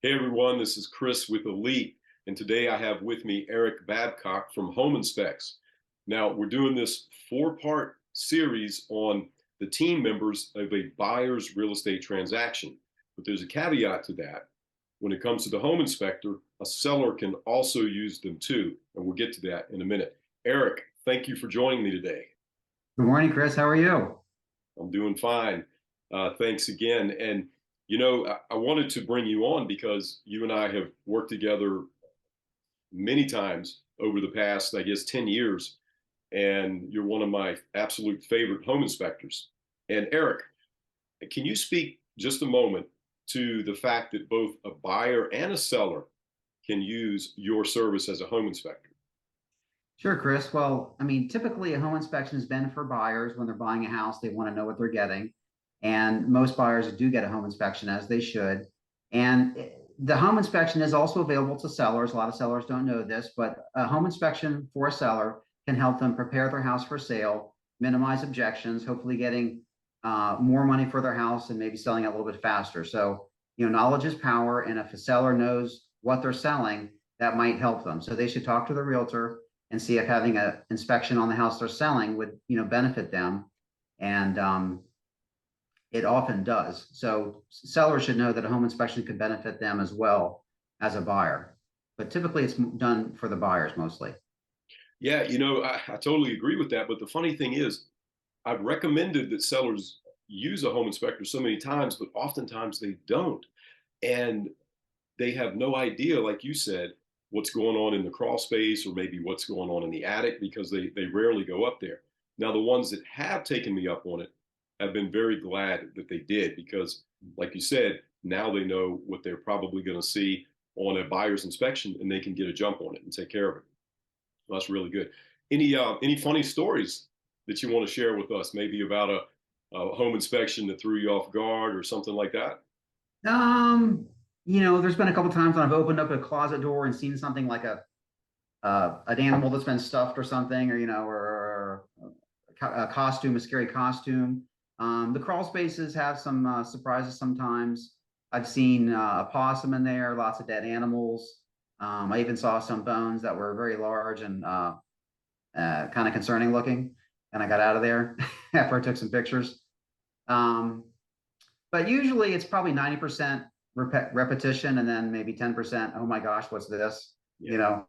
Hey everyone, this is Chris with Elite, and today I have with me Eric Babcock from Home Inspects. Now, we're doing this four-part series on the team members of a buyer's real estate transaction. But there's a caveat to that. When it comes to the home inspector, a seller can also use them too, and we'll get to that in a minute. Eric, thank you for joining me today. Good morning, Chris. How are you? I'm doing fine. Thanks again. And I wanted to bring you on because you and I have worked together many times over the past, I guess, 10 years, and you're one of my absolute favorite home inspectors. And Eric, can you speak just a moment to the fact that both a buyer and a seller can use your service as a home inspector? Sure, Chris. Well, I mean, typically a home inspection has been for buyers when they're buying a house, they want to know what they're getting. And most buyers do get a home inspection as they should. And the home inspection is also available to sellers. A lot of sellers don't know this, but a home inspection for a seller can help them prepare their house for sale, minimize objections, hopefully getting more money for their house and maybe selling it a little bit faster. So, knowledge is power. And if a seller knows what they're selling, that might help them. So they should talk to the realtor and see if having an inspection on the house they're selling would, benefit them. And it often does. So sellers should know that a home inspection could benefit them as well as a buyer. But typically it's done for the buyers mostly. Yeah, I totally agree with that. But the funny thing is, I've recommended that sellers use a home inspector so many times, but oftentimes they don't. And they have no idea, like you said, what's going on in the crawl space or maybe what's going on in the attic because they rarely go up there. Now, the ones that have taken me up on it have been very glad that they did because, like you said, now they know what they're probably going to see on a buyer's inspection and they can get a jump on it and take care of it. Well, that's really good. Any funny stories that you want to share with us? Maybe about a home inspection that threw you off guard or something like that? Um, there's been a couple times when I've opened up a closet door and seen something like an animal that's been stuffed or something, or a costume, a scary costume. The crawl spaces have some surprises sometimes. I've seen a possum in there, lots of dead animals. I even saw some bones that were very large and kind of concerning looking. And I got out of there after I took some pictures. Um, but usually it's probably 90% repetition and then maybe 10%, oh my gosh, what's this? You Yeah. know,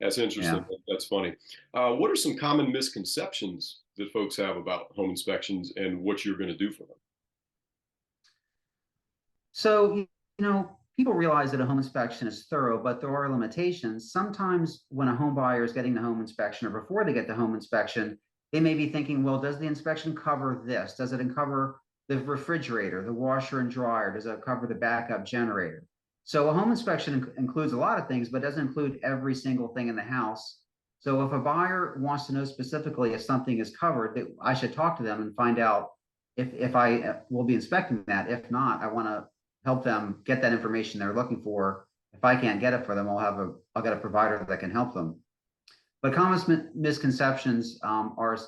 That's interesting. yeah. That's funny. What are some common misconceptions that folks have about home inspections and what you're going to do for them? So, people realize that a home inspection is thorough, but there are limitations. Sometimes when a home buyer is getting the home inspection or before they get the home inspection, they may be thinking, well, does the inspection cover this? Does it cover the refrigerator, the washer and dryer? Does it cover the backup generator? So a home inspection includes a lot of things, but doesn't include every single thing in the house. So if a buyer wants to know specifically if something is covered, that I should talk to them and find out if I will be inspecting that. If not, I want to help them get that information they're looking for. If I can't get it for them, I'll get a provider that can help them. But common misconceptions are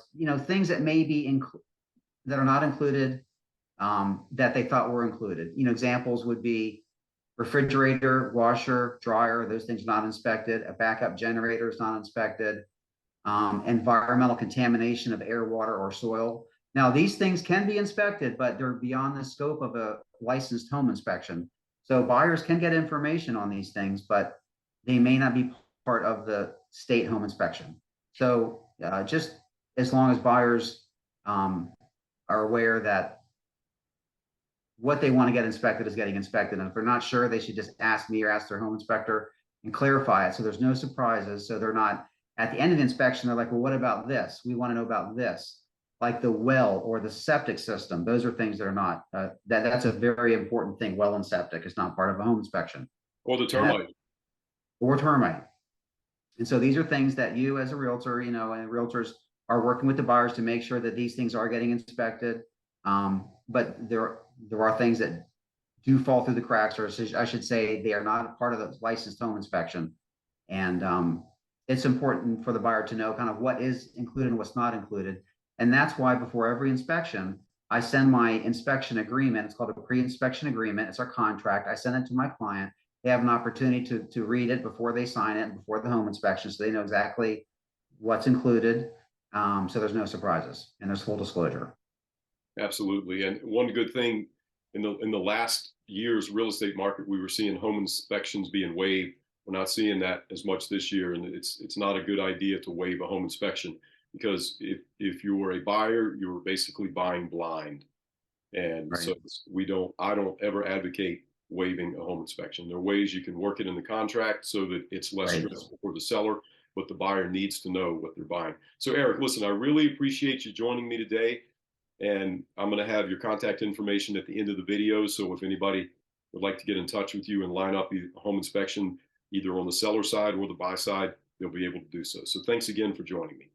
things that may be that are not included that they thought were included. Examples would be refrigerator, washer, dryer. Those things not inspected. A backup generator is not inspected. Environmental contamination of air, water, or soil. Now, these things can be inspected, but they're beyond the scope of a licensed home inspection. So buyers can get information on these things, but they may not be part of the state home inspection. So just as long as buyers are aware that what they want to get inspected is getting inspected. And if they're not sure, they should just ask me or ask their home inspector and clarify it. So there's no surprises. So they're not at the end of the inspection, they're like, well, what about this? We want to know about this, like the well or the septic system. Those are things that are not, that's a very important thing. Well and septic is not part of a home inspection. Or the And that, termite? or termite. And so these are things that you as a realtor, and realtors are working with the buyers to make sure that these things are getting inspected. But there are things that do fall through the cracks, or I should say they are not part of the licensed home inspection. And it's important for the buyer to know kind of what is included and what's not included. And that's why before every inspection, I send my inspection agreement. It's called a pre-inspection agreement. It's our contract. I send it to my client. They have an opportunity to read it before they sign it, before the home inspection, so they know exactly what's included. So there's no surprises and there's full disclosure. Absolutely. And one good thing in the last year's real estate market, we were seeing home inspections being waived. We're not seeing that as much this year, and it's not a good idea to waive a home inspection because if you were a buyer, you were basically buying blind. And Right. so I don't ever advocate waiving a home inspection. There are ways you can work it in the contract so that it's less Right. stressful for the seller, but the buyer needs to know what they're buying. So Eric, listen, I really appreciate you joining me today. And I'm going to have your contact information at the end of the video. So if anybody would like to get in touch with you and line up a home inspection, either on the seller side or the buy side, they'll be able to do so. So thanks again for joining me.